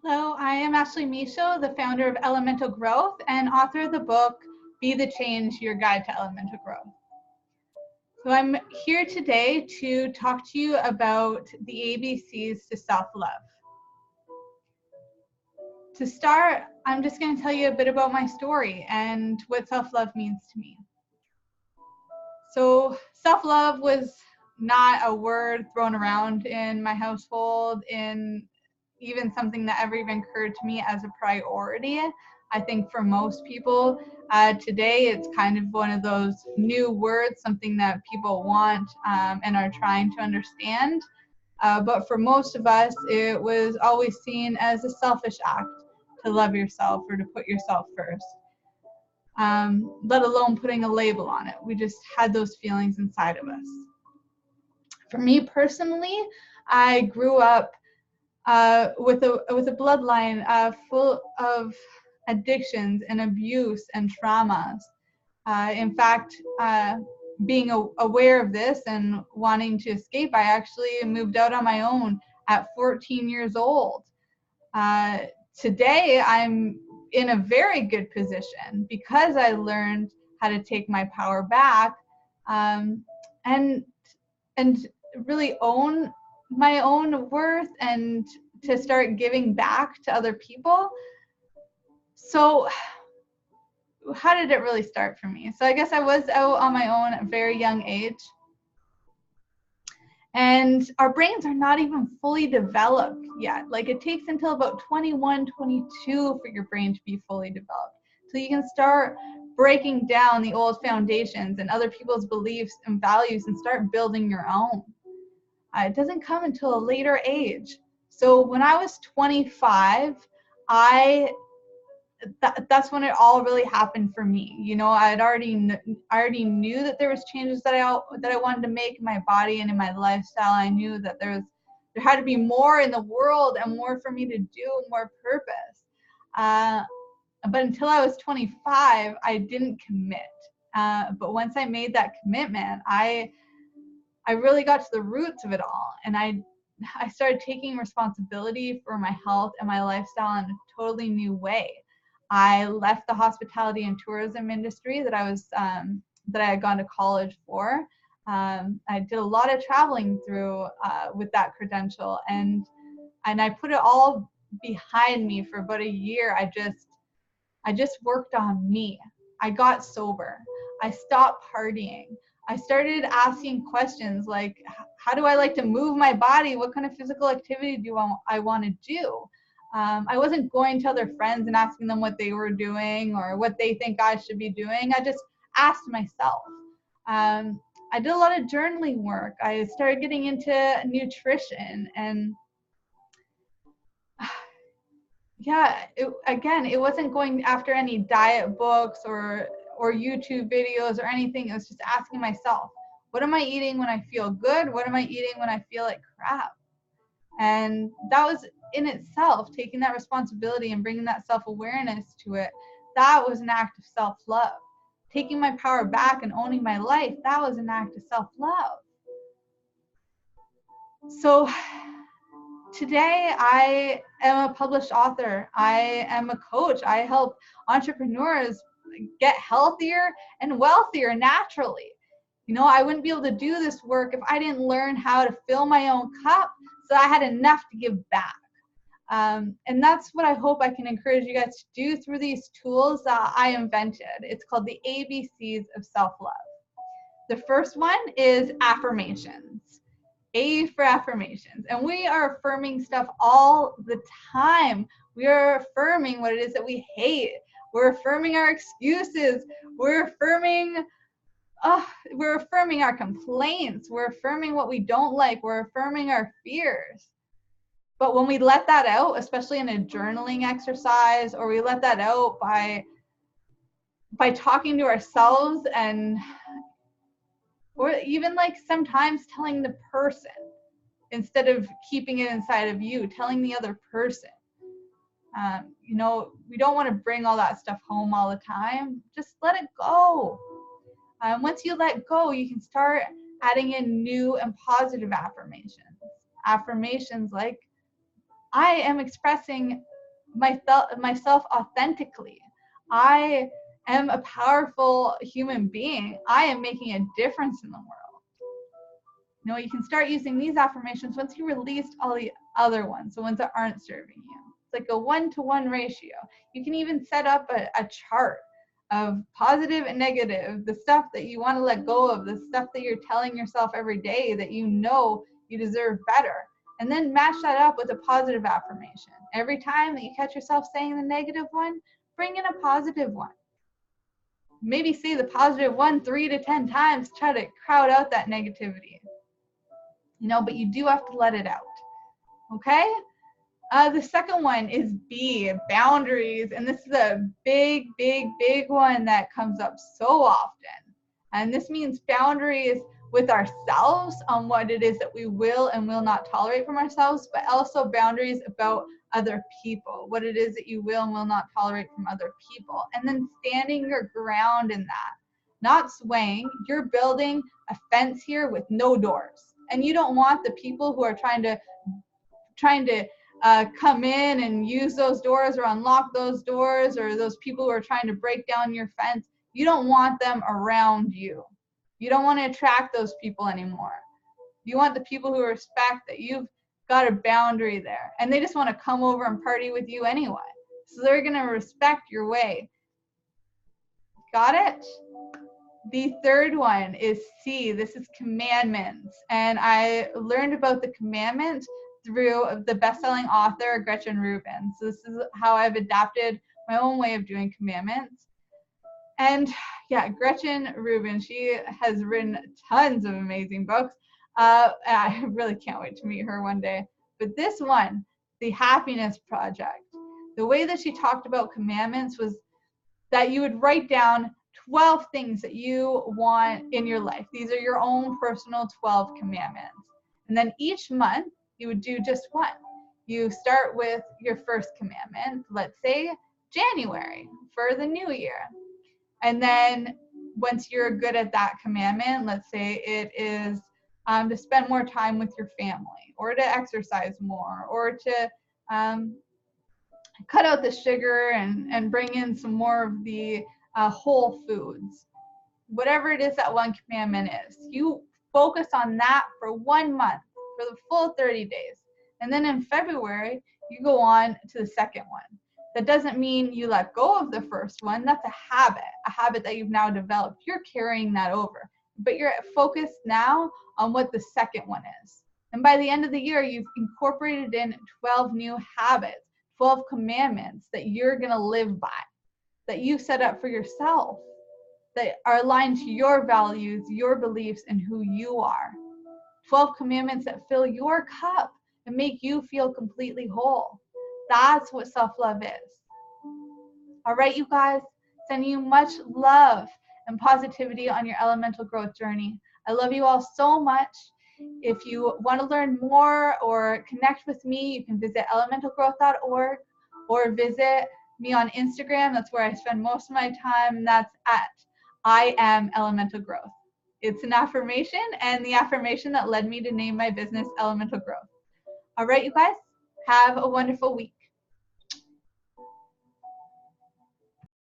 Hello, I am Ashley Michaud, the founder of Elemental Growth and author of the book, Be the Change, Your Guide to Elemental Growth. So I'm here today to talk to you about the ABCs to self-love. To start, I'm just going to tell you a bit about my story and what self-love means to me. So self-love was not a word thrown around in my household, in even something that ever even occurred to me as a priority. I think for most people today, it's kind of one of those new words, something that people want and are trying to understand. But for most of us, it was always seen as a selfish act to love yourself or to put yourself first, let alone putting a label on it. We just had those feelings inside of us. For me personally, I grew up with a bloodline full of addictions and abuse and traumas. In fact, being aware of this and wanting to escape, I actually moved out on my own at 14 years old. Today, I'm in a very good position because I learned how to take my power back and really own my own worth and to start giving back to other people. So how did it really start for me? So I guess I was out on my own at a very young age. And our brains are not even fully developed yet. Like it takes until about 21, 22 for your brain to be fully developed. So you can start breaking down the old foundations and other people's beliefs and values and start building your own. It doesn't come until a later age. So when I was 25, that's when it all really happened for me. You know, I already knew that there was changes that I wanted to make in my body and in my lifestyle. I knew that there had to be more in the world and more for me to do, more purpose. But until I was 25, I didn't commit. But once I made that commitment, I really got to the roots of it all, and I started taking responsibility for my health and my lifestyle in a totally new way. I left the hospitality and tourism industry that I had gone to college for. I did a lot of traveling through with that credential, and I put it all behind me for about a year. I just worked on me. I got sober. I stopped partying. I started asking questions like, how do I like to move my body? What kind of physical activity do I want to do? I wasn't going to other friends and asking them what they were doing or what they think I should be doing. I just asked myself. I did a lot of journaling work. I started getting into nutrition, and yeah, it wasn't going after any diet books or YouTube videos or anything. It was just asking myself, what am I eating when I feel good? What am I eating when I feel like crap? And that was in itself, taking that responsibility and bringing that self-awareness to it. That was an act of self-love. Taking my power back and owning my life, that was an act of self-love. So today, I am a published author. I am a coach. I help entrepreneurs get healthier and wealthier naturally. You know, I wouldn't be able to do this work if I didn't learn how to fill my own cup so I had enough to give back. And that's what I hope I can encourage you guys to do through these tools that I invented. It's called the ABCs of self-love. The first one is affirmations. A for affirmations. And we are affirming stuff all the time. We are affirming what it is that we hate. We're affirming our excuses. We're affirming our complaints. We're affirming what we don't like. We're affirming our fears. But when we let that out, especially in a journaling exercise, or we let that out by talking to ourselves, and or even like sometimes telling the person instead of keeping it inside of you, telling the other person. You know, we don't want to bring all that stuff home all the time. Just let it go. Once you let go, you can start adding in new and positive affirmations. Affirmations like, I am expressing myself authentically. I am a powerful human being. I am making a difference in the world. You know, you can start using these affirmations once you released all the other ones, the ones that aren't serving you. It's like a 1-to-1 ratio. You can even set up a chart of positive and negative, the stuff that you want to let go of, the stuff that you're telling yourself every day that you know you deserve better. And then match that up with a positive affirmation. Every time that you catch yourself saying the negative one, bring in a positive one. Maybe say the positive one 3 to 10 times, try to crowd out that negativity. You know, but you do have to let it out. Okay? The second one is B, boundaries. And this is a big, big, big one that comes up so often. And this means boundaries with ourselves on what it is that we will and will not tolerate from ourselves, but also boundaries about other people, what it is that you will and will not tolerate from other people. And then standing your ground in that, not swaying. You're building a fence here with no doors. And you don't want the people who are trying to come in and use those doors or unlock those doors, or those people who are trying to break down your fence. You don't want them around you. You don't want to attract those people anymore. You want the people who respect that you've got a boundary there, and they just want to come over and party with you anyway. So they're going to respect your way. Got it? The third one is C. This is commandments. And I learned about the commandments through the best-selling author Gretchen Rubin. So this is how I've adapted my own way of doing commandments. And yeah, Gretchen Rubin, she has written tons of amazing books. I really can't wait to meet her one day. But this one, The Happiness Project, the way that she talked about commandments was that you would write down 12 things that you want in your life. These are your own personal 12 commandments. And then each month, you would do just one. You start with your first commandment, let's say January for the new year. And then once you're good at that commandment, let's say it is to spend more time with your family, or to exercise more, or to cut out the sugar and bring in some more of the whole foods. Whatever it is that one commandment is, you focus on that for 1 month, for the full 30 days. And then in February, you go on to the second one. That doesn't mean you let go of the first one. That's a habit that you've now developed. You're carrying that over, but you're focused now on what the second one is. And by the end of the year, you've incorporated in 12 new habits, 12 commandments that you're going to live by, that you set up for yourself, that are aligned to your values, your beliefs, and who you are. 12 commandments that fill your cup and make you feel completely whole. That's what self-love is. All right, you guys, sending you much love and positivity on your elemental growth journey. I love you all so much. If you want to learn more or connect with me, you can visit elementalgrowth.org or visit me on Instagram. That's where I spend most of my time, and that's at I am Elemental Growth. It's an affirmation, and the affirmation that led me to name my business Elemental Growth. All right, you guys, have a wonderful week.